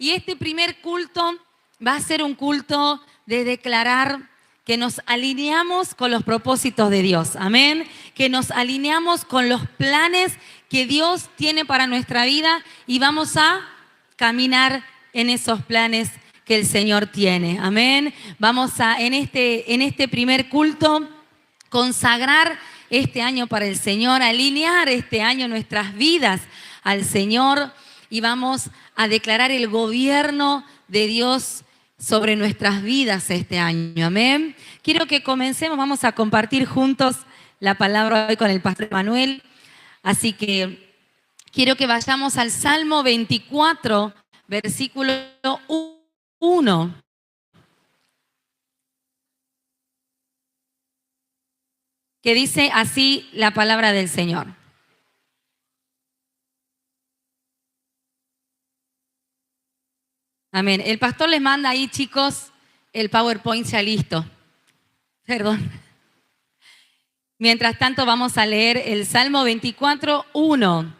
Y este primer culto va a ser un culto de declarar que nos alineamos con los propósitos de Dios. Amén. Que nos alineamos con los planes que Dios tiene para nuestra vida y vamos a caminar en esos planes que el Señor tiene. Amén. Vamos a, en este primer culto, consagrar este año para el Señor, alinear este año nuestras vidas al Señor y vamos a declarar el gobierno de Dios sobre nuestras vidas este año. Amén. Quiero que comencemos, vamos a compartir juntos la palabra hoy con el pastor Manuel. Así que quiero que vayamos al Salmo 24, versículo 1. Que dice así la palabra del Señor. Amén. El pastor les manda ahí, chicos, el PowerPoint ya listo. Perdón. Mientras tanto vamos a leer el Salmo 24, 1.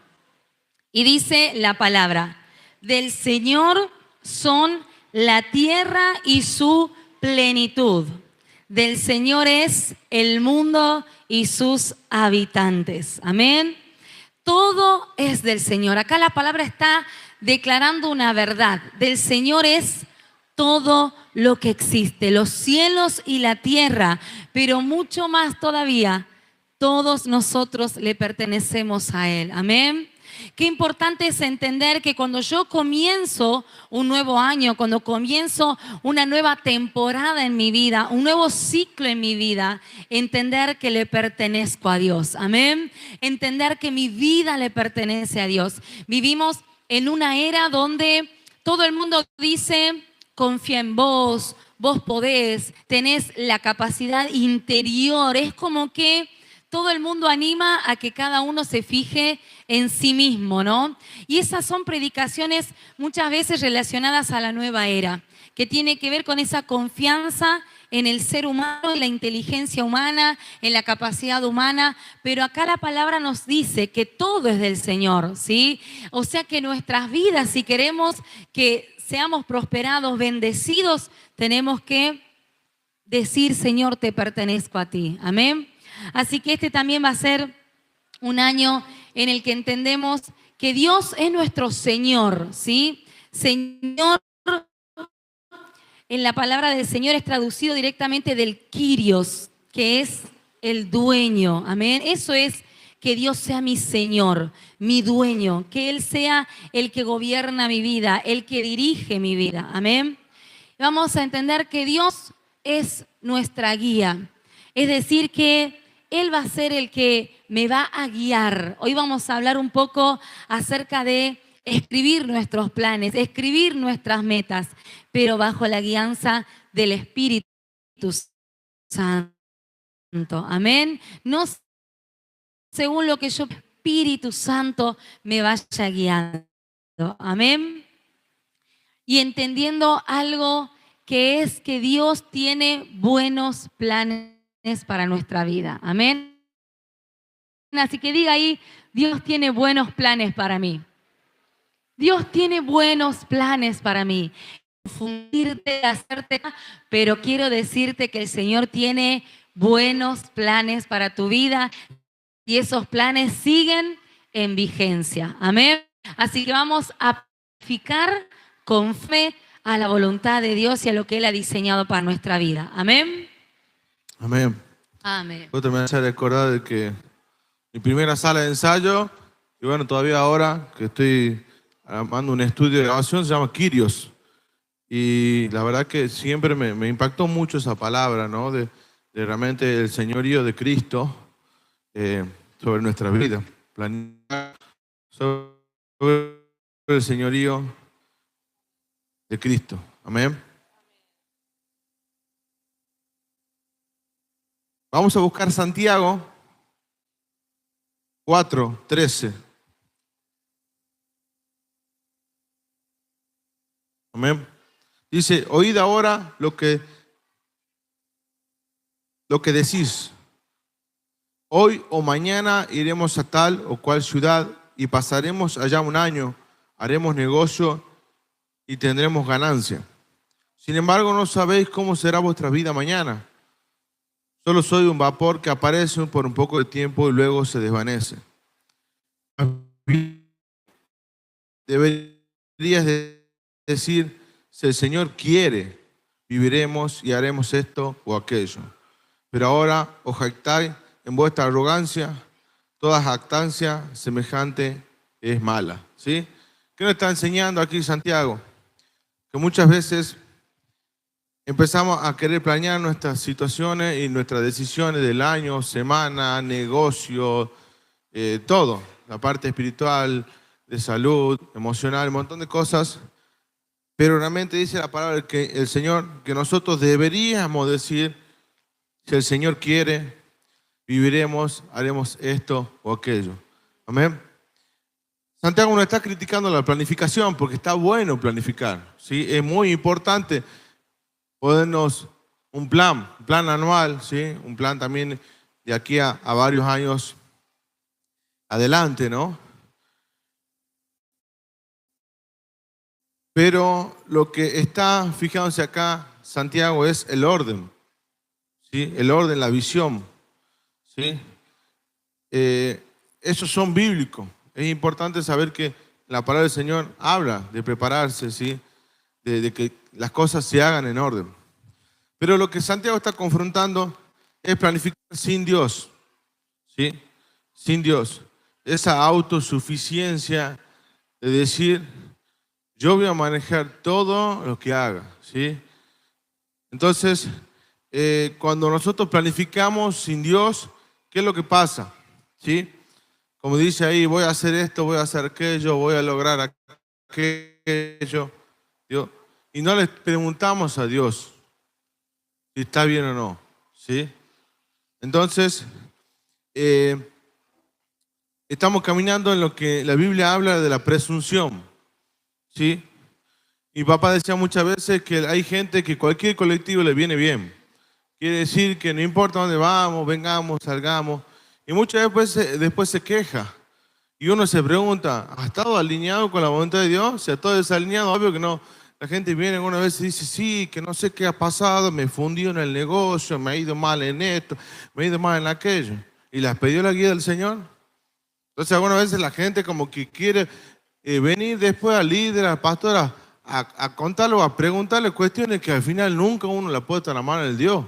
Y dice la palabra: del Señor son la tierra y su plenitud. Del Señor es el mundo y sus habitantes. Amén. Todo es del Señor. Acá la palabra está declarando una verdad. Del Señor es todo lo que existe, los cielos y la tierra, pero mucho más todavía, todos nosotros le pertenecemos a Él. Amén. Qué importante es entender que cuando yo comienzo un nuevo año, cuando comienzo una nueva temporada en mi vida, un nuevo ciclo en mi vida, entender que le pertenezco a Dios. Amén. Entender que mi vida le pertenece a Dios. Vivimos en una era donde todo el mundo dice: confía en vos, vos podés, tenés la capacidad interior. Es como que todo el mundo anima a que cada uno se fije en sí mismo, ¿no? Y esas son predicaciones muchas veces relacionadas a la nueva era, que tiene que ver con esa confianza en el ser humano, en la inteligencia humana, en la capacidad humana, pero acá la palabra nos dice que todo es del Señor, ¿sí? O sea que nuestras vidas, si queremos que seamos prosperados, bendecidos, tenemos que decir: Señor, te pertenezco a ti. Amén. Así que este también va a ser un año en el que entendemos que Dios es nuestro Señor, ¿sí? Señor, en la palabra del Señor es traducido directamente del Kyrios, que es el dueño. Amén. Eso es que Dios sea mi Señor, mi dueño, que Él sea el que gobierna mi vida, el que dirige mi vida. Amén. Vamos a entender que Dios es nuestra guía. Es decir, que Él va a ser el que me va a guiar. Hoy vamos a hablar un poco acerca de escribir nuestros planes, escribir nuestras metas, pero bajo la guianza del Espíritu Santo. Amén. No según lo que yo, Espíritu Santo, me vaya guiando. Amén. Y entendiendo algo que es que Dios tiene buenos planes para nuestra vida. Amén. Así que diga ahí: Dios tiene buenos planes para mí. Dios tiene buenos planes para mí. Confundirte, hacerte, pero quiero decirte que el Señor tiene buenos planes para tu vida y esos planes siguen en vigencia. Amén. Así que vamos a fijar con fe a la voluntad de Dios y a lo que Él ha diseñado para nuestra vida. Amén. Amén. Amén. Vos te me hace recordar de que mi primera sala de ensayo, y bueno, todavía ahora que estoy armando un estudio de grabación, se llama Kyrios. Y la verdad que siempre me impactó mucho esa palabra, ¿no? De realmente el señorío de Cristo sobre nuestra vida. Planear sobre el señorío de Cristo. Amén. Vamos a buscar Santiago 4:13. Amén. Dice: oíd ahora lo que decís. Hoy o mañana iremos a tal o cual ciudad y pasaremos allá un año. Haremos negocio y tendremos ganancia. Sin embargo, no sabéis cómo será vuestra vida mañana. Solo soy un vapor que aparece por un poco de tiempo y luego se desvanece. Deberías decir, si el Señor quiere, viviremos y haremos esto o aquello. Pero ahora os jactáis en vuestra arrogancia. Toda jactancia semejante es mala. ¿Sí? ¿Qué nos está enseñando aquí Santiago? Que muchas veces empezamos a querer planear nuestras situaciones y nuestras decisiones del año, semana, negocio, todo. La parte espiritual, de salud, emocional, un montón de cosas. Pero realmente dice la palabra que el Señor, que nosotros deberíamos decir, si el Señor quiere, viviremos, haremos esto o aquello. Amén. Santiago no está criticando la planificación porque está bueno planificar, ¿sí? Es muy importante ponernos un plan anual, ¿sí? Un plan también de aquí a varios años adelante, ¿no? Pero lo que está fijándose acá Santiago es el orden, ¿sí? El orden, la visión, ¿sí? Esos son bíblicos. Es importante saber que la palabra del Señor habla de prepararse, ¿sí? De que las cosas se hagan en orden. Pero lo que Santiago está confrontando es planificar sin Dios, ¿sí? Sin Dios. Esa autosuficiencia de decir, yo voy a manejar todo lo que haga, ¿sí? Entonces, cuando nosotros planificamos sin Dios, ¿qué es lo que pasa? ¿Sí? Como dice ahí, voy a hacer esto, voy a hacer aquello, voy a lograr aquello. Y no le preguntamos a Dios si está bien o no, ¿sí? Entonces, estamos caminando en lo que la Biblia habla de la presunción, ¿sí? Mi papá decía muchas veces que hay gente que cualquier colectivo le viene bien. Quiere decir que no importa dónde vamos, vengamos, salgamos. Y muchas veces después se queja. Y uno se pregunta, ¿ha estado alineado con la voluntad de Dios? Si ha estado desalineado, obvio que no. La gente viene alguna vez y dice, sí, que no sé qué ha pasado, me fundió en el negocio, me ha ido mal en esto, me ha ido mal en aquello. ¿Y les pidió la guía del Señor? Entonces algunas veces la gente como que quiere venir después al líder, al pastor, a contarle o a preguntarle cuestiones que al final nunca uno le ha puesto en la mano del Dios.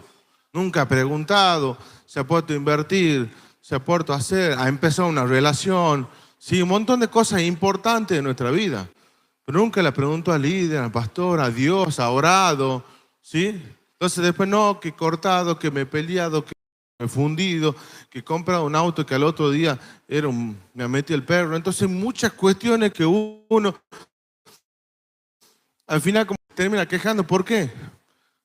Nunca ha preguntado, se ha puesto a invertir, se ha puesto a hacer, ha empezado una relación, sí, un montón de cosas importantes de nuestra vida. Pero nunca le preguntó al líder, al pastor, a Dios, ha orado, ¿sí? Entonces después no, que he cortado, que me he peleado, que me he fundido, que he comprado un auto que al otro día me ha metido el perro. Entonces muchas cuestiones que uno al final como termina quejando. ¿Por qué?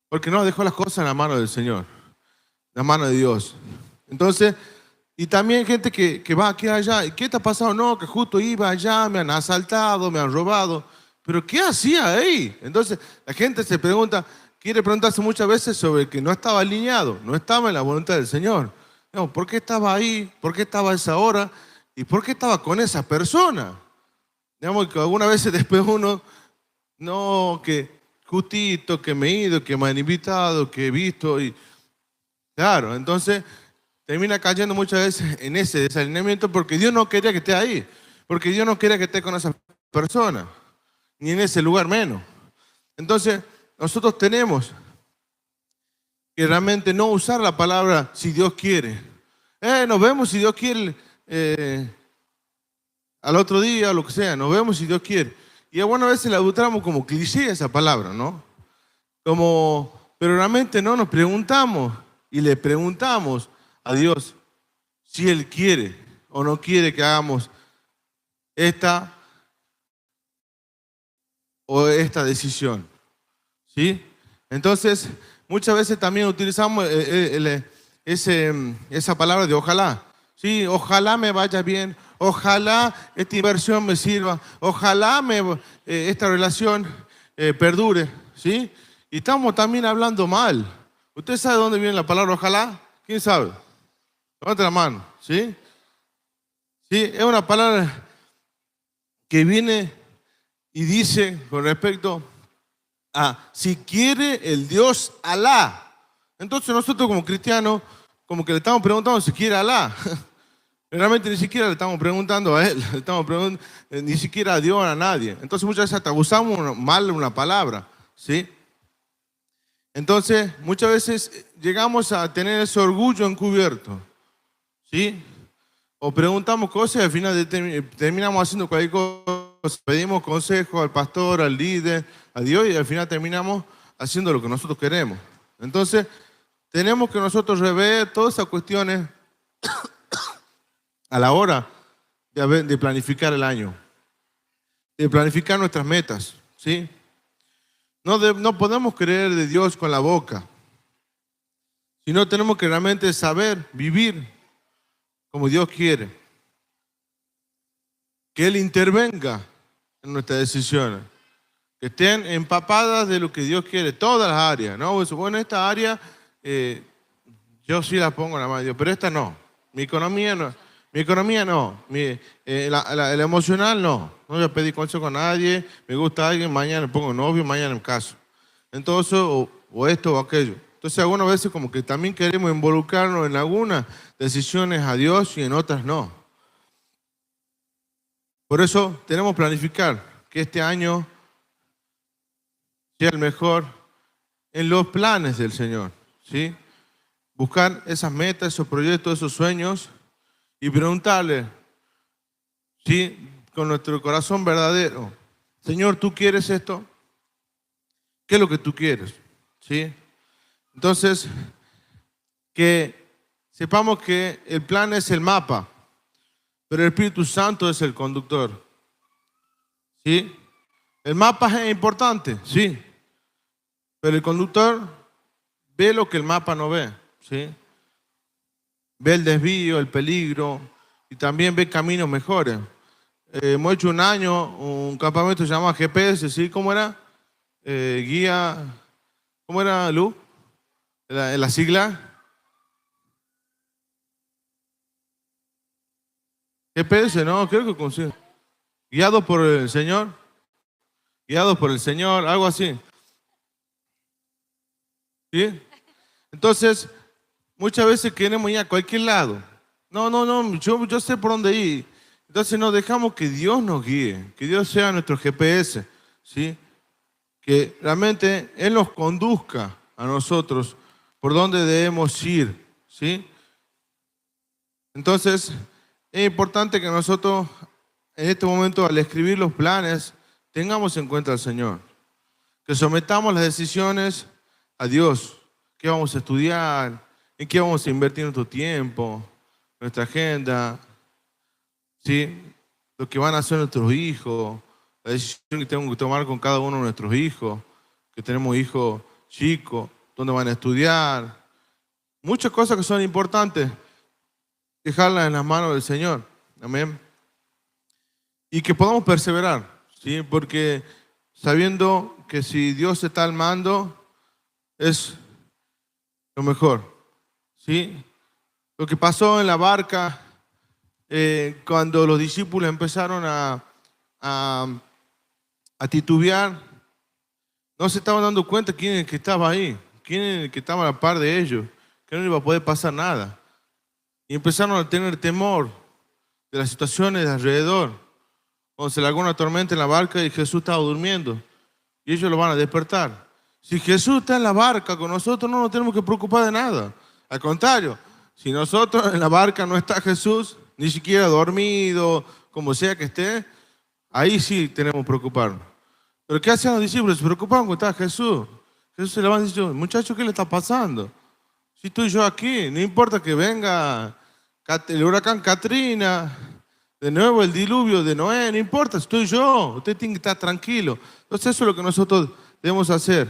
Porque no dejó las cosas en la mano del Señor, en la mano de Dios. Entonces, y también gente que va aquí allá. ¿Y qué te ha pasado? No, que justo iba allá, me han asaltado, me han robado. ¿Pero qué hacía ahí? Entonces, la gente se pregunta, quiere preguntarse muchas veces sobre que no estaba alineado, no estaba en la voluntad del Señor. No, ¿por qué estaba ahí? ¿Por qué estaba a esa hora? ¿Y por qué estaba con esa persona? Digamos que algunas veces después uno, no, que justito, que me he ido, que me han invitado, que he visto. Y claro, entonces termina cayendo muchas veces en ese desalineamiento porque Dios no quería que esté ahí, porque Dios no quería que esté con esa persona, ni en ese lugar menos. Entonces, nosotros tenemos que realmente no usar la palabra si Dios quiere. Nos vemos si Dios quiere al otro día o lo que sea, nos vemos si Dios quiere. Y algunas veces la usamos como cliché esa palabra, ¿no? Pero realmente no nos preguntamos y le preguntamos a Dios si Él quiere o no quiere que hagamos esta o esta decisión, ¿sí? Entonces, muchas veces también utilizamos esa palabra de ojalá, ¿sí? Ojalá me vaya bien, ojalá esta inversión me sirva, ojalá esta relación perdure, ¿sí? Y estamos también hablando mal. ¿Usted sabe de dónde viene la palabra ojalá? ¿Quién sabe? Levante la mano, ¿sí? Sí, es una palabra que viene y dice con respecto si quiere el Dios Alá. Entonces nosotros como cristianos, como que le estamos preguntando si quiere Alá. Realmente ni siquiera le estamos preguntando a Él, le estamos preguntando ni siquiera a Dios, a nadie. Entonces muchas veces hasta usamos mal una palabra, ¿sí? Entonces muchas veces llegamos a tener ese orgullo encubierto, ¿sí? O preguntamos cosas y al final terminamos haciendo cualquier cosa. Pedimos consejo al pastor, al líder, a Dios y al final terminamos haciendo lo que nosotros queremos. Entonces tenemos que nosotros rever todas esas cuestiones a la hora de planificar el año, de planificar nuestras metas, ¿sí? No podemos creer de Dios con la boca, sino tenemos que realmente saber vivir como Dios quiere. Que Él intervenga en nuestras decisiones, que estén empapadas de lo que Dios quiere, todas las áreas, ¿no? Bueno, esta área yo sí la pongo en la mano de Dios, pero esta no. Mi economía no, el emocional no voy a pedir consejo a nadie, me gusta alguien, mañana me pongo novio, mañana me caso. Entonces, o esto o aquello. Entonces, algunas veces como que también queremos involucrarnos en algunas decisiones a Dios y en otras no. Por eso tenemos que planificar que este año sea el mejor en los planes del Señor, ¿sí? Buscar esas metas, esos proyectos, esos sueños y preguntarle, ¿sí? Con nuestro corazón verdadero, Señor, ¿tú quieres esto? ¿Qué es lo que tú quieres? ¿Sí? Entonces, que sepamos que el plan es el mapa, pero el Espíritu Santo es el conductor. ¿Sí? El mapa es importante, sí, pero el conductor ve lo que el mapa no ve, ¿sí? Ve el desvío, el peligro y también ve caminos mejores. Hemos hecho un año un campamento llamado GPS, ¿sí? ¿Cómo era? Guía, ¿cómo era, Lu? La sigla. GPS, ¿no? Creo que consigo. Guiados por el Señor. Guiados por el Señor, algo así. ¿Sí? Entonces, muchas veces queremos ir a cualquier lado. No, yo sé por dónde ir. Entonces nos dejamos que Dios nos guíe, que Dios sea nuestro GPS, ¿sí? Que realmente Él nos conduzca a nosotros por dónde debemos ir, ¿sí? Entonces, es importante que nosotros en este momento al escribir los planes tengamos en cuenta al Señor, que sometamos las decisiones a Dios, qué vamos a estudiar, en qué vamos a invertir nuestro tiempo, nuestra agenda, ¿sí? Lo que van a hacer nuestros hijos, la decisión que tenemos que tomar con cada uno de nuestros hijos, que tenemos hijos chicos, dónde van a estudiar, muchas cosas que son importantes, dejarlas en las manos del Señor, amén, y que podamos perseverar, ¿sí? Porque sabiendo que si Dios está al mando, es lo mejor, ¿sí? Lo que pasó en la barca, cuando los discípulos empezaron a titubear, no se estaban dando cuenta quién es el que estaba ahí, quién es el que estaba a la par de ellos, que no iba a poder pasar nada. Y empezaron a tener temor de las situaciones de alrededor. Cuando se largó una tormenta en la barca y Jesús estaba durmiendo, y ellos lo van a despertar. Si Jesús está en la barca con nosotros, no nos tenemos que preocupar de nada. Al contrario, si nosotros en la barca no está Jesús, ni siquiera dormido, como sea que esté, ahí sí tenemos que preocuparnos. Pero ¿qué hacían los discípulos? Se preocupaban cuando estaba Jesús. Jesús se levanta y dice, muchachos, ¿qué le está pasando? Si estoy yo aquí, no importa que venga el huracán Katrina, de nuevo el diluvio de Noé, no importa, estoy yo, usted tiene que estar tranquilo. Entonces eso es lo que nosotros debemos hacer.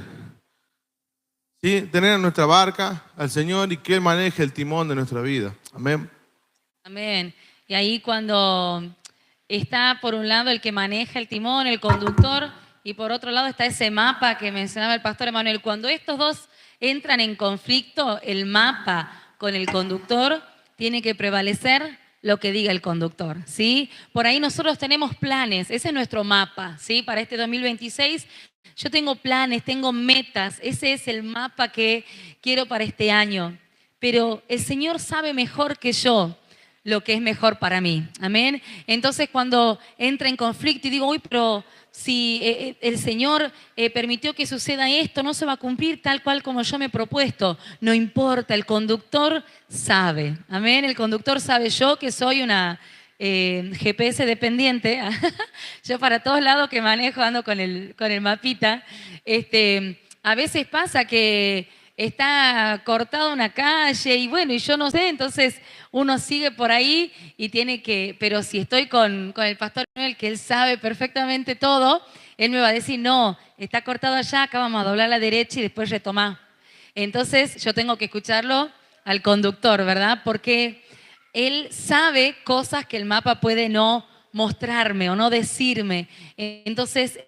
¿Sí? Tener en nuestra barca al Señor y que Él maneje el timón de nuestra vida. Amén. Amén. Y ahí cuando está por un lado el que maneja el timón, el conductor, y por otro lado está ese mapa que mencionaba el pastor Emanuel. Cuando estos dos entran en conflicto, el mapa con el conductor, tiene que prevalecer lo que diga el conductor, ¿sí? Por ahí nosotros tenemos planes, ese es nuestro mapa, ¿sí? Para este 2026 Yo tengo planes, tengo metas. Ese es el mapa que quiero para este año. Pero el Señor sabe mejor que yo lo que es mejor para mí. Amén. Entonces cuando entra en conflicto y digo, uy, pero si el Señor permitió que suceda esto, no se va a cumplir tal cual como yo me he propuesto. No importa, el conductor sabe. Amén. El conductor sabe. Yo que soy una GPS dependiente, yo para todos lados que manejo ando con el mapita. A veces pasa que está cortada una calle y bueno, y yo no sé, entonces uno sigue por ahí y tiene que, pero si estoy con el pastor Noel, que él sabe perfectamente todo, él me va a decir, no, está cortado allá, acá vamos a doblar a la derecha y después retomar. Entonces yo tengo que escucharlo al conductor, ¿verdad? Porque él sabe cosas que el mapa puede no mostrarme o no decirme. Entonces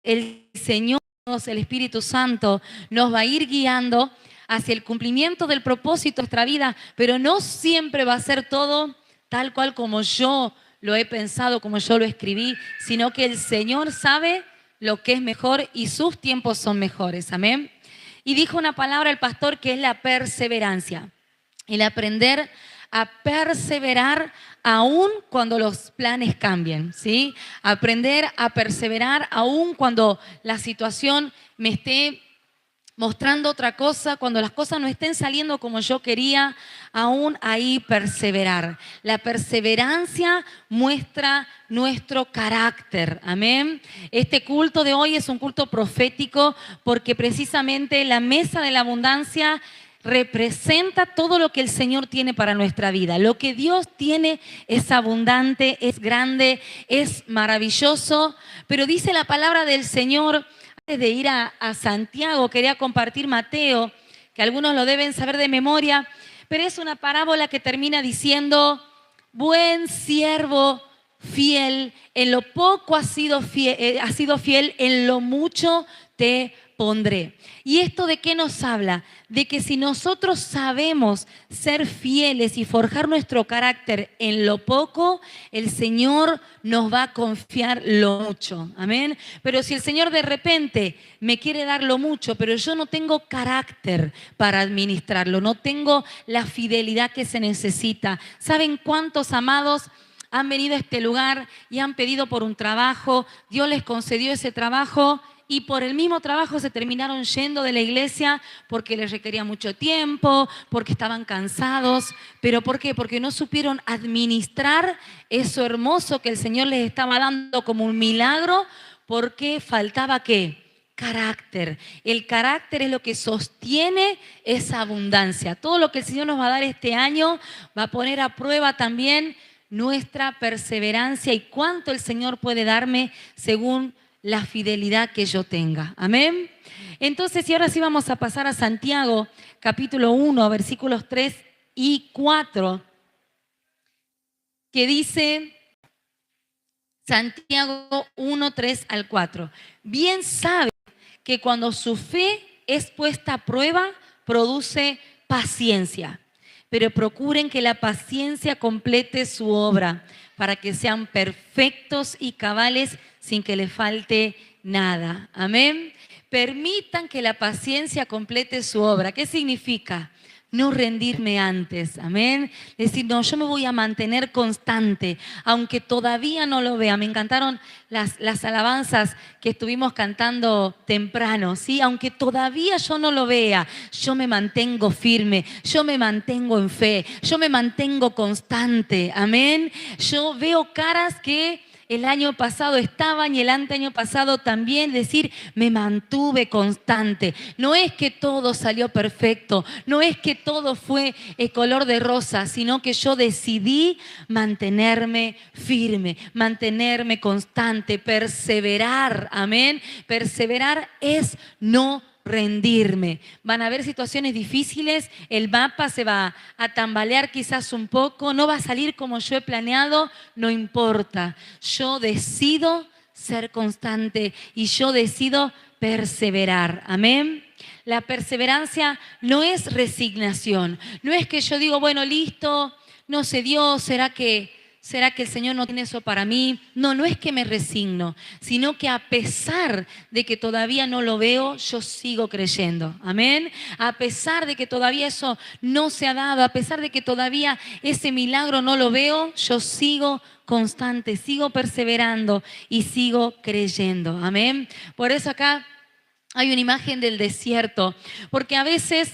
el Señor, el Espíritu Santo, nos va a ir guiando hacia el cumplimiento del propósito de nuestra vida, pero no siempre va a ser todo tal cual como yo lo he pensado, como yo lo escribí, sino que el Señor sabe lo que es mejor y sus tiempos son mejores. Amén. Y dijo una palabra el pastor que es la perseverancia, el aprender a perseverar aún cuando los planes cambien, ¿sí? Aprender a perseverar aún cuando la situación me esté mostrando otra cosa, cuando las cosas no estén saliendo como yo quería, aún ahí perseverar. La perseverancia muestra nuestro carácter, amén. Este culto de hoy es un culto profético porque precisamente la mesa de la abundancia representa todo lo que el Señor tiene para nuestra vida. Lo que Dios tiene es abundante, es grande, es maravilloso, pero dice la palabra del Señor. Antes de ir a Santiago, quería compartir Mateo, que algunos lo deben saber de memoria, pero es una parábola que termina diciendo, buen siervo fiel, en lo poco has sido fiel, en lo mucho te pondré. ¿Y esto de qué nos habla? De que si nosotros sabemos ser fieles y forjar nuestro carácter en lo poco, el Señor nos va a confiar lo mucho. Amén. Pero si el Señor de repente me quiere dar lo mucho, pero yo no tengo carácter para administrarlo, no tengo la fidelidad que se necesita. ¿Saben cuántos amados han venido a este lugar y han pedido por un trabajo? Dios les concedió ese trabajo y por el mismo trabajo se terminaron yendo de la iglesia porque les requería mucho tiempo, porque estaban cansados. ¿Pero por qué? Porque no supieron administrar eso hermoso que el Señor les estaba dando como un milagro, porque faltaba ¿qué? Carácter. El carácter es lo que sostiene esa abundancia. Todo lo que el Señor nos va a dar este año va a poner a prueba también nuestra perseverancia y cuánto el Señor puede darme según la fidelidad que yo tenga. Amén. Entonces, y ahora sí vamos a pasar a Santiago, capítulo 1, versículos 3 y 4, que dice Santiago 1, 3 al 4. Bien sabe que cuando su fe es puesta a prueba, produce paciencia. Pero procuren que la paciencia complete su obra, para que sean perfectos y cabales sin que les falte nada. Amén. Permitan que la paciencia complete su obra. ¿Qué significa? No rendirme antes, amén. Decir, no, yo me voy a mantener constante, aunque todavía no lo vea. Me encantaron las alabanzas que estuvimos cantando temprano, ¿sí? Aunque todavía yo no lo vea, yo me mantengo firme, yo me mantengo en fe, yo me mantengo constante, amén. Yo veo caras que el año pasado estaban y el anteaño pasado también, decir, me mantuve constante. No es que todo salió perfecto, no es que todo fue color de rosa, sino que yo decidí mantenerme firme, mantenerme constante, perseverar, amén. Perseverar es no rendirme. Van a haber situaciones difíciles, el mapa se va a tambalear quizás un poco, no va a salir como yo he planeado, no importa. Yo decido ser constante y yo decido perseverar. Amén. La perseverancia no es resignación, no es que yo digo, bueno, listo, no se dio, será que ¿será que el Señor no tiene eso para mí? No, no es que me resigno, sino que a pesar de que todavía no lo veo, yo sigo creyendo. Amén. A pesar de que todavía eso no se ha dado, a pesar de que todavía ese milagro no lo veo, yo sigo constante, sigo perseverando y sigo creyendo. Amén. Por eso acá hay una imagen del desierto, porque a veces,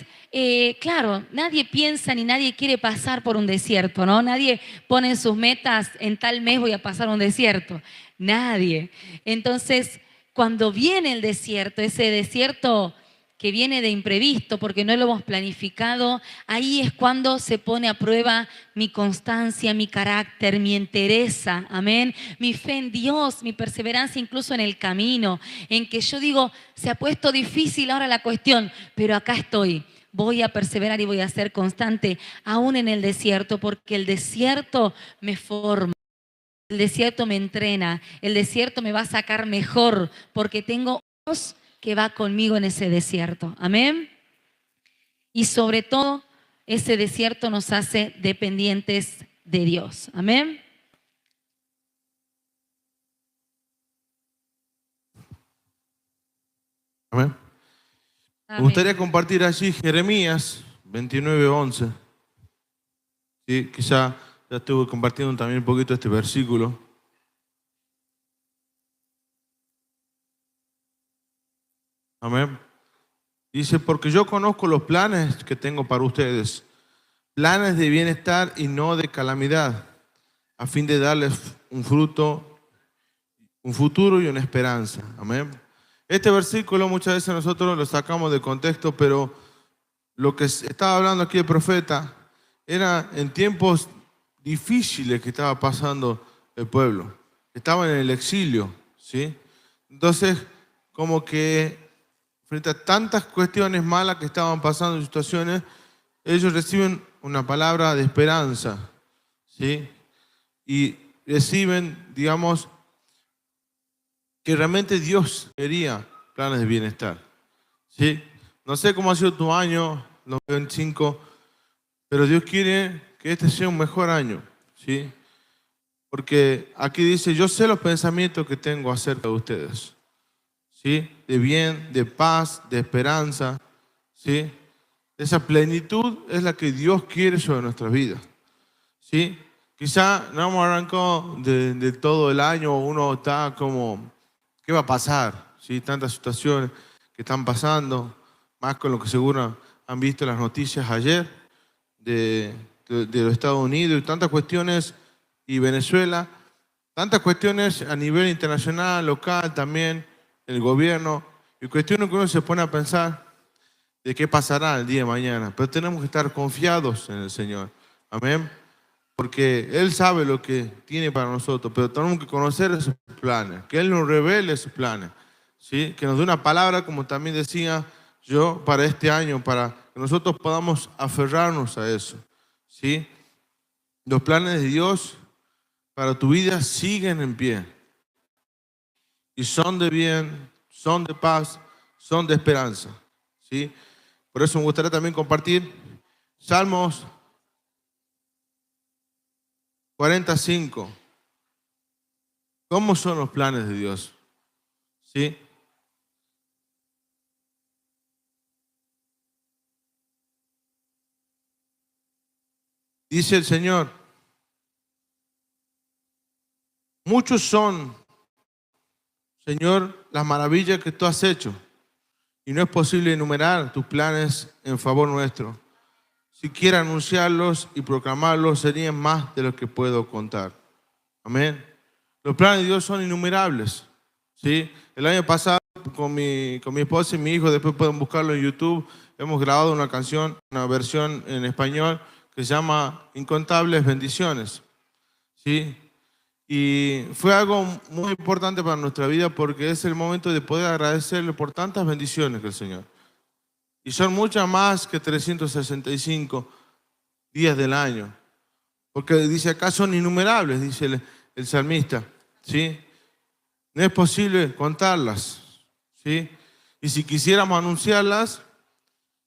claro, nadie piensa ni nadie quiere pasar por un desierto, ¿no? Nadie pone en sus metas, en tal mes voy a pasar un desierto. Nadie. Entonces, cuando viene el desierto, ese desierto que viene de imprevisto porque no lo hemos planificado, ahí es cuando se pone a prueba mi constancia, mi carácter, mi entereza, amén, mi fe en Dios, mi perseverancia incluso en el camino, en que yo digo, se ha puesto difícil ahora la cuestión, pero acá estoy. Voy a perseverar y voy a ser constante aún en el desierto, porque el desierto me forma. El desierto me entrena, el desierto me va a sacar mejor, porque tengo Dios que va conmigo en ese desierto. Amén. Y sobre todo, ese desierto nos hace dependientes de Dios. Amén. Amén. Me gustaría compartir allí Jeremías 29:11. Sí, quizá ya estuve compartiendo también un poquito este versículo. Amén. Dice, porque yo conozco los planes que tengo para ustedes, planes de bienestar y no de calamidad, a fin de darles un fruto, un futuro y una esperanza. Amén. Este versículo muchas veces nosotros lo sacamos de contexto, pero lo que estaba hablando aquí el profeta era en tiempos difíciles que estaba pasando el pueblo. Estaban en el exilio, ¿sí? Entonces, como que frente a tantas cuestiones malas que estaban pasando, situaciones, ellos reciben una palabra de esperanza, ¿sí? Y reciben, digamos, que realmente Dios quería planes de bienestar, ¿sí? No sé cómo ha sido tu año, 2025, pero Dios quiere que este sea un mejor año, ¿sí? Porque aquí dice, yo sé los pensamientos que tengo acerca de ustedes, ¿sí? De bien, de paz, de esperanza, ¿sí? Esa plenitud es la que Dios quiere sobre nuestras vidas, ¿sí? Quizá no hemos arrancado de todo el año, uno está como, ¿qué va a pasar? ¿Sí? Tantas situaciones que están pasando, más con lo que seguro han visto las noticias ayer de los Estados Unidos y tantas cuestiones, y Venezuela, tantas cuestiones a nivel internacional, local también, el gobierno, y cuestiones que uno se pone a pensar de qué pasará el día de mañana. Pero tenemos que estar confiados en el Señor. Amén. Porque Él sabe lo que tiene para nosotros, pero tenemos que conocer esos planes, que Él nos revele esos planes, ¿sí? Que nos dé una palabra, como también decía yo, para este año, para que nosotros podamos aferrarnos a eso, ¿sí? Los planes de Dios para tu vida siguen en pie y son de bien, son de paz, son de esperanza, ¿sí? Por eso me gustaría también compartir Salmos 45. ¿Cómo son los planes de Dios? ¿Sí? Dice el Señor, muchos son, Señor, las maravillas que tú has hecho, y no es posible enumerar tus planes en favor nuestro. Si quiera anunciarlos y proclamarlos, serían más de lo que puedo contar. Amén. Los planes de Dios son innumerables, ¿sí? El año pasado, con mi esposa y mi hijo, después pueden buscarlo en YouTube, hemos grabado una canción, una versión en español que se llama Incontables Bendiciones, ¿sí? Y fue algo muy importante para nuestra vida porque es el momento de poder agradecerle por tantas bendiciones que el Señor. Y son muchas más que 365 días del año. Porque dice acá son innumerables, dice el salmista, ¿sí? No es posible contarlas, ¿sí? Y si quisiéramos anunciarlas,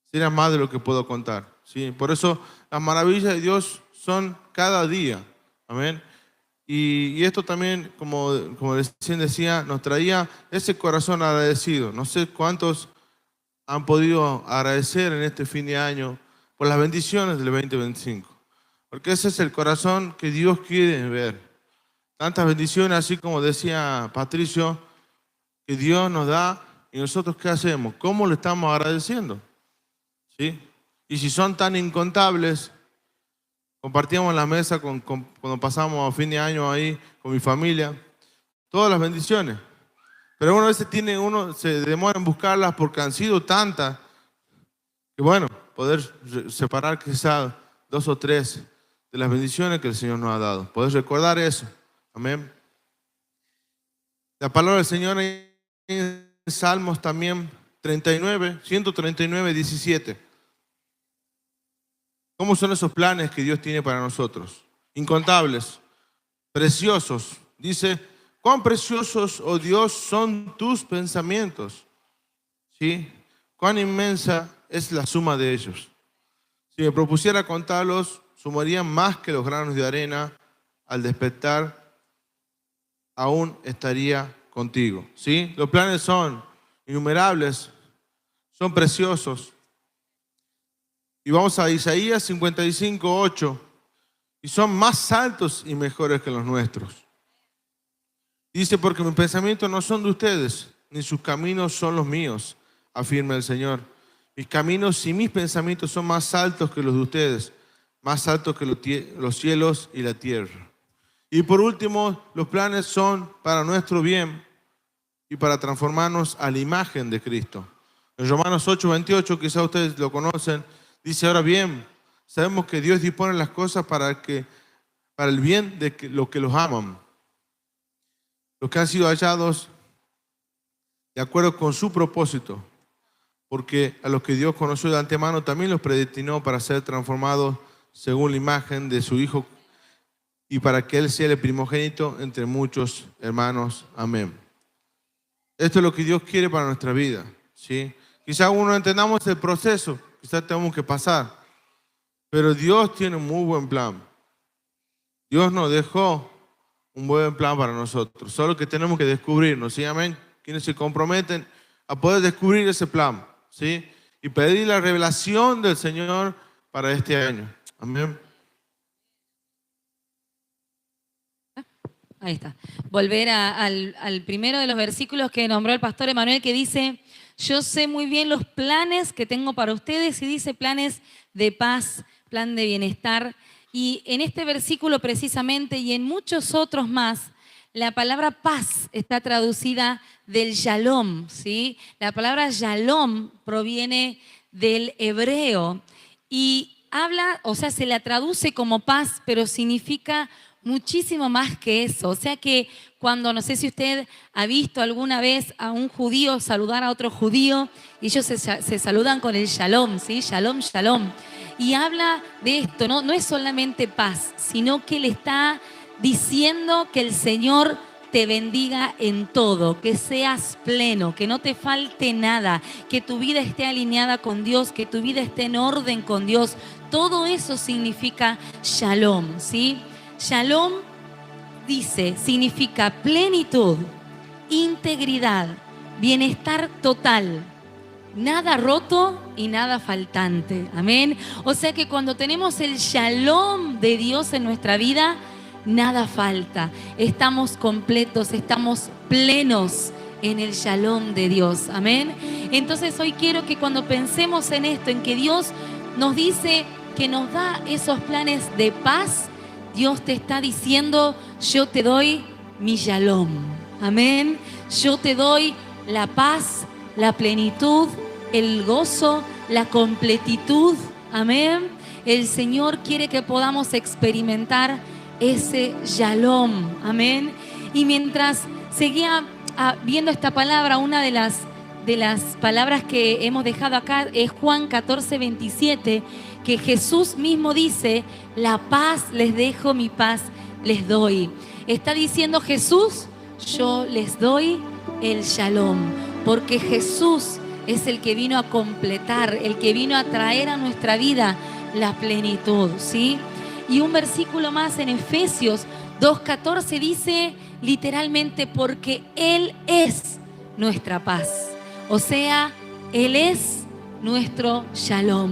sería más de lo que puedo contar, ¿sí? Por eso las maravillas de Dios son cada día, amén. Y esto también, como recién decía, nos traía ese corazón agradecido. No sé cuántos han podido agradecer en este fin de año por las bendiciones del 2025. Porque ese es el corazón que Dios quiere ver. Tantas bendiciones, así como decía Patricio, que Dios nos da, y nosotros ¿qué hacemos? ¿Cómo le estamos agradeciendo? ¿Sí? Y si son tan incontables, compartíamos en la mesa cuando pasamos a fin de año ahí con mi familia, todas las bendiciones. Pero uno a veces uno se demora en buscarlas porque han sido tantas, que bueno, poder separar quizás 2 o 3 de las bendiciones que el Señor nos ha dado. Poder recordar eso. Amén. La palabra del Señor en Salmos también 139, 17. ¿Cómo son esos planes que Dios tiene para nosotros? Incontables, preciosos. Dice, cuán preciosos, oh Dios, son tus pensamientos. ¿Sí? Cuán inmensa es la suma de ellos. Si me propusiera contarlos, sumarían más que los granos de arena. Al despertar, aún estaría contigo. ¿Sí? Los planes son innumerables, son preciosos. Y vamos a Isaías 55:8. Y son más altos y mejores que los nuestros. Dice, porque mis pensamientos no son de ustedes, ni sus caminos son los míos, afirma el Señor. Mis caminos y mis pensamientos son más altos que los de ustedes, más altos que los cielos y la tierra. Y por último, los planes son para nuestro bien y para transformarnos a la imagen de Cristo. En Romanos 8:28, quizás ustedes lo conocen, dice, ahora bien, sabemos que Dios dispone las cosas para el bien de los que los aman, los que han sido hallados de acuerdo con su propósito, porque a los que Dios conoció de antemano también los predestinó para ser transformados según la imagen de su Hijo y para que Él sea el primogénito entre muchos hermanos. Amén. Esto es lo que Dios quiere para nuestra vida, ¿sí? Quizás aún no entendamos el proceso, quizás tenemos que pasar, pero Dios tiene un muy buen plan. Dios nos dejó un buen plan para nosotros, solo que tenemos que descubrirnos, ¿sí? Amén. Quienes se comprometen a poder descubrir ese plan, ¿sí? Y pedir la revelación del Señor para este año. Amén. Ahí está. Volver al primero de los versículos que nombró el pastor Emanuel, que dice, yo sé muy bien los planes que tengo para ustedes, y dice planes de paz, plan de bienestar. Y en este versículo precisamente y en muchos otros más, la palabra paz está traducida del shalom, ¿sí? La palabra shalom proviene del hebreo y habla, o sea, se la traduce como paz, pero significa muchísimo más que eso. O sea que cuando, no sé si usted ha visto alguna vez a un judío saludar a otro judío, y ellos se saludan con el shalom, ¿sí? Shalom, shalom. Y habla de esto, ¿no? No es solamente paz, sino que le está diciendo que el Señor te bendiga en todo, que seas pleno, que no te falte nada, que tu vida esté alineada con Dios, que tu vida esté en orden con Dios. Todo eso significa shalom, ¿sí? Shalom, dice, significa plenitud, integridad, bienestar total, nada roto y nada faltante. Amén. O sea que cuando tenemos el shalom de Dios en nuestra vida, nada falta. Estamos completos, estamos plenos en el shalom de Dios. Amén. Entonces hoy quiero que cuando pensemos en esto, en que Dios nos dice que nos da esos planes de paz, Dios te está diciendo, yo te doy mi shalom. Amén. Yo te doy la paz, la plenitud, el gozo, la completitud. Amén. El Señor quiere que podamos experimentar ese shalom. Amén. Y mientras seguía viendo esta palabra, una de las palabras que hemos dejado acá es Juan 14:27, que Jesús mismo dice, la paz les dejo, mi paz les doy. Está diciendo Jesús, yo les doy el shalom, porque Jesús es el que vino a completar, el que vino a traer a nuestra vida la plenitud, ¿sí? Y un versículo más en Efesios 2:14 dice literalmente, porque Él es nuestra paz. O sea, Él es nuestro shalom.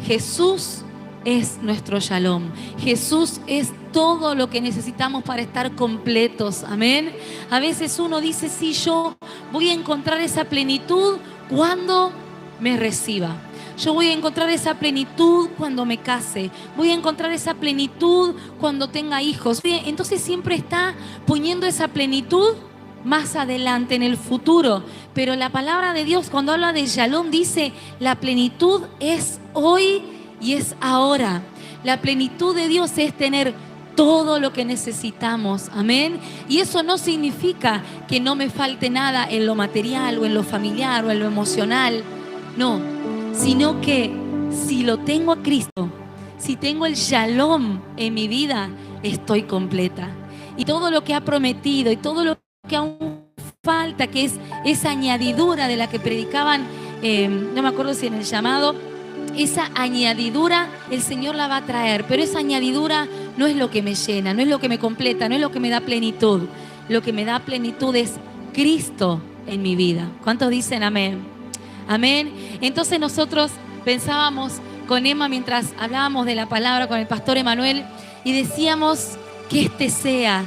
Jesús es nuestro shalom. Jesús es todo lo que necesitamos para estar completos. Amén. A veces uno dice, sí, yo voy a encontrar esa plenitud cuando me reciba. Yo voy a encontrar esa plenitud cuando me case. Voy a encontrar esa plenitud cuando tenga hijos. Entonces siempre está poniendo esa plenitud más adelante, en el futuro. Pero la palabra de Dios, cuando habla de shalom, dice, la plenitud es hoy y es ahora. La plenitud de Dios es tener todo lo que necesitamos. Amén. Y eso no significa que no me falte nada en lo material o en lo familiar o en lo emocional. No, sino que si lo tengo a Cristo, si tengo el shalom en mi vida, estoy completa. Y todo lo que ha prometido y todo lo que aún falta, que es esa añadidura de la que predicaban, no me acuerdo si en el llamado, esa añadidura el Señor la va a traer, pero esa añadidura no es lo que me llena, no es lo que me completa, no es lo que me da plenitud. Lo que me da plenitud es Cristo en mi vida. ¿Cuántos dicen amén? Amén. Entonces nosotros pensábamos con Emma mientras hablábamos de la palabra con el pastor Emanuel y decíamos que este sea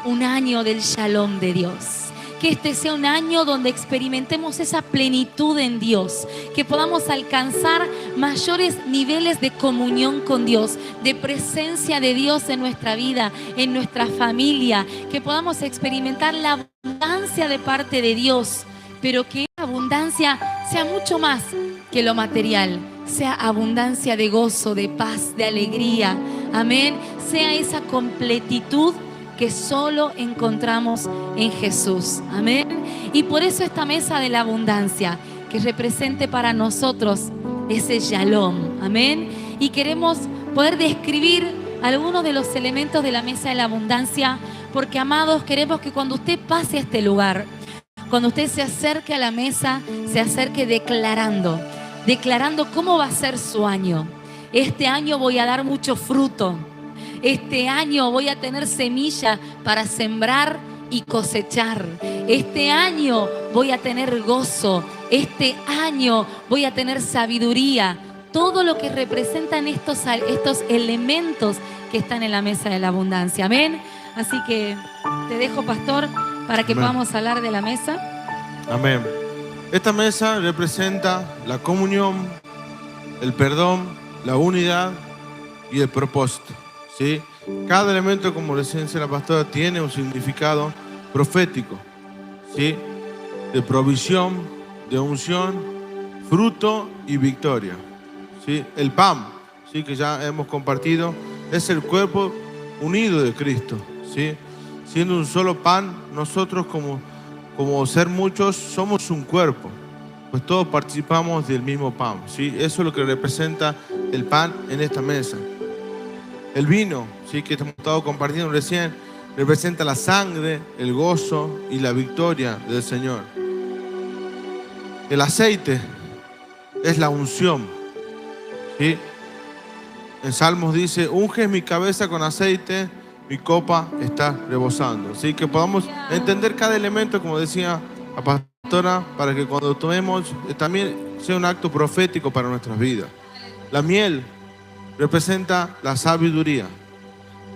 un año del shalom de Dios. Que este sea un año donde experimentemos esa plenitud en Dios, que podamos alcanzar mayores niveles de comunión con Dios, de presencia de Dios en nuestra vida, en nuestra familia, que podamos experimentar la abundancia de parte de Dios, pero que esa abundancia sea mucho más que lo material, sea abundancia de gozo, de paz, de alegría, amén, sea esa completitud que solo encontramos en Jesús. Amén. Y por eso esta mesa de la abundancia, que represente para nosotros ese shalom. Amén. Y queremos poder describir algunos de los elementos de la mesa de la abundancia, porque, amados, queremos que cuando usted pase a este lugar, cuando usted se acerque a la mesa, se acerque declarando cómo va a ser su año. Este año voy a dar mucho fruto. Este año voy a tener semilla para sembrar y cosechar. Este año voy a tener gozo. Este año voy a tener sabiduría. Todo lo que representan estos elementos que están en la mesa de la abundancia. Amén. Así que te dejo, pastor, para que podamos hablar de la mesa. Amén. Esta mesa representa la comunión, el perdón, la unidad y el propósito. ¿Sí? Cada elemento, como recién decía la pastora, tiene un significado profético, ¿sí? De provisión, de unción, fruto y victoria, ¿sí? El pan, ¿sí? Que ya hemos compartido, es el cuerpo unido de Cristo, ¿sí? Siendo un solo pan, nosotros como ser muchos somos un cuerpo, pues todos participamos del mismo pan, ¿sí? Eso es lo que representa el pan en esta mesa. El vino, ¿sí? Que hemos estado compartiendo recién, representa la sangre, el gozo y la victoria del Señor. El aceite es la unción, ¿sí? En Salmos dice, unge mi cabeza con aceite, mi copa está rebosando. Así que podamos entender cada elemento, como decía la pastora, para que cuando tomemos también sea un acto profético para nuestras vidas. La miel representa la sabiduría.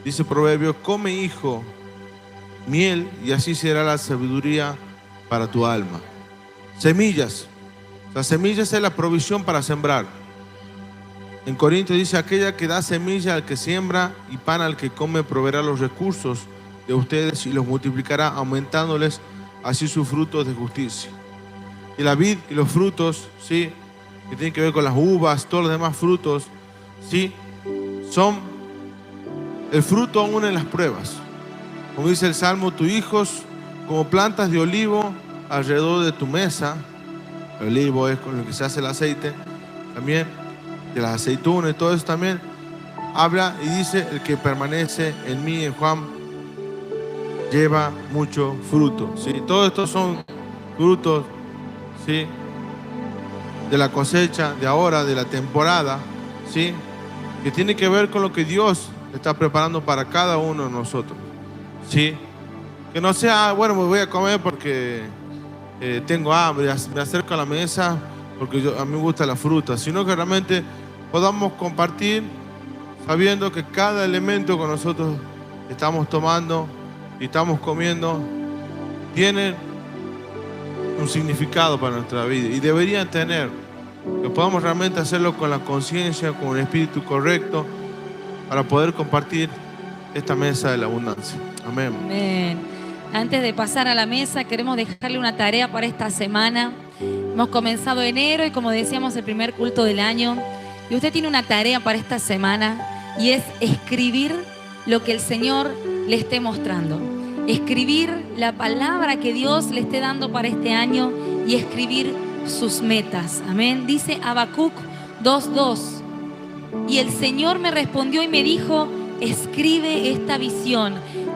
Dice Proverbios, come, hijo, miel, y así será la sabiduría para tu alma. Semillas. Las semillas es la provisión para sembrar. En Corintios dice, aquella que da semilla al que siembra y pan al que come, proveerá los recursos de ustedes y los multiplicará, aumentándoles así sus frutos de justicia. Y la vid y los frutos, ¿sí? Que tienen que ver con las uvas, todos los demás frutos, ¿sí? Son el fruto aún en las pruebas. Como dice el Salmo, tus hijos como plantas de olivo alrededor de tu mesa. El olivo es con el que se hace el aceite, también de las aceitunas y todo eso también. Habla y dice, el que permanece en mí, en Juan, lleva mucho fruto, ¿sí? Todos estos son frutos, ¿sí? De la cosecha de ahora, de la temporada, ¿sí? Que tiene que ver con lo que Dios está preparando para cada uno de nosotros. ¿sí? Que no sea, bueno, me voy a comer porque tengo hambre, me acerco a la mesa porque a mí me gusta la fruta, sino que realmente podamos compartir sabiendo que cada elemento que nosotros estamos tomando y estamos comiendo tiene un significado para nuestra vida y deberían tener, que podamos realmente hacerlo con la conciencia, con el espíritu correcto para poder compartir esta mesa de la abundancia. Amén. Amén. Antes de pasar a la mesa, queremos dejarle una tarea para esta semana. Hemos comenzado enero y, como decíamos, el primer culto del año. Y usted tiene una tarea para esta semana y es escribir lo que el Señor le esté mostrando. Escribir la palabra que Dios le esté dando para este año y escribir sus metas. Amén. Dice Habacuc 2:2. Y el Señor me respondió y me dijo: escribe esta visión,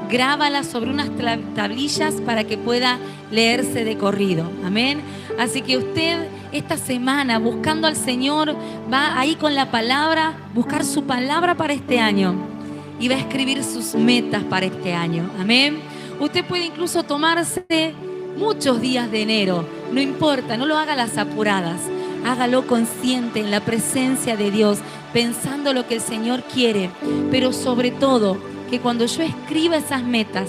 grábala sobre unas tablillas para que pueda leerse de corrido. Amén. Así que usted esta semana, buscando al Señor, va ahí con la palabra, buscar su palabra para este año y va a escribir sus metas para este año. Amén. Usted puede incluso tomarse muchos días de enero, no importa, no lo haga a las apuradas. Hágalo consciente en la presencia de Dios, pensando lo que el Señor quiere, pero sobre todo que cuando yo escriba esas metas,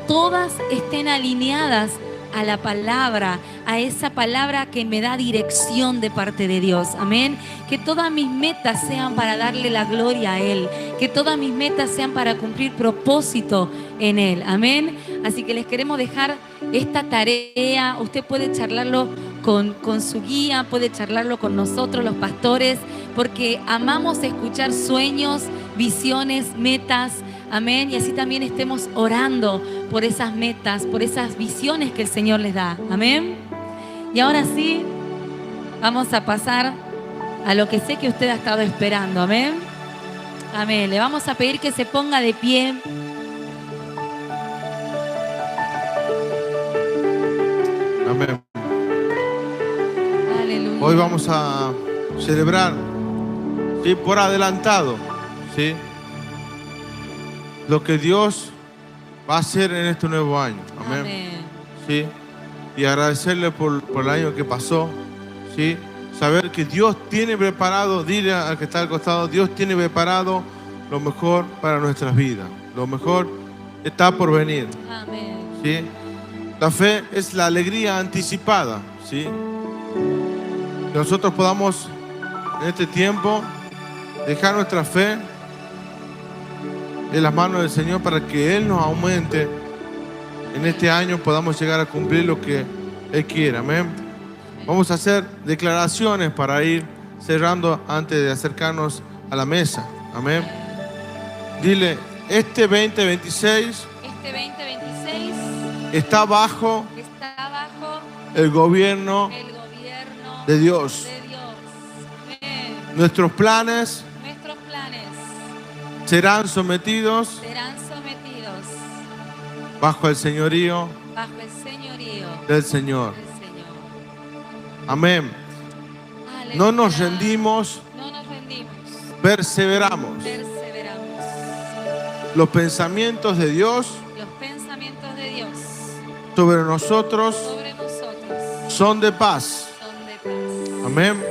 todas estén alineadas a la palabra, a esa palabra que me da dirección de parte de Dios. Amén. Que todas mis metas sean para darle la gloria a Él, que todas mis metas sean para cumplir propósito en Él. Amén. Así que les queremos dejar esta tarea. Usted puede charlarlo con su guía, puede charlarlo con nosotros, los pastores, porque amamos escuchar sueños, visiones, metas. Amén. Y así también estemos orando por esas metas, por esas visiones que el Señor les da. Amén. Y ahora sí, vamos a pasar a lo que sé que usted ha estado esperando. Amén. Amén. Le vamos a pedir que se ponga de pie. Amén. Aleluya. Hoy vamos a celebrar, ¿sí?, por adelantado, ¿sí?, lo que Dios va a hacer en este nuevo año. Amén. Amén. ¿Sí? Y agradecerle por el año que pasó. ¿Sí? Saber que Dios tiene preparado, dile al que está al costado, Dios tiene preparado lo mejor para nuestras vidas. Lo mejor está por venir. Amén. ¿Sí? La fe es la alegría anticipada. ¿Sí? Que nosotros podamos en este tiempo dejar nuestra fe en las manos del Señor para que Él nos aumente en este año, podamos llegar a cumplir lo que Él quiere. Amén. Vamos a hacer declaraciones para ir cerrando antes de acercarnos a la mesa. Amén. Dile, este 2026 está bajo el gobierno de Dios. Amén. Nuestros planes serán sometidos bajo el señorío del Señor. Amén. Aleluya. No nos rendimos, perseveramos. Los pensamientos de Dios sobre nosotros son de paz. Amén.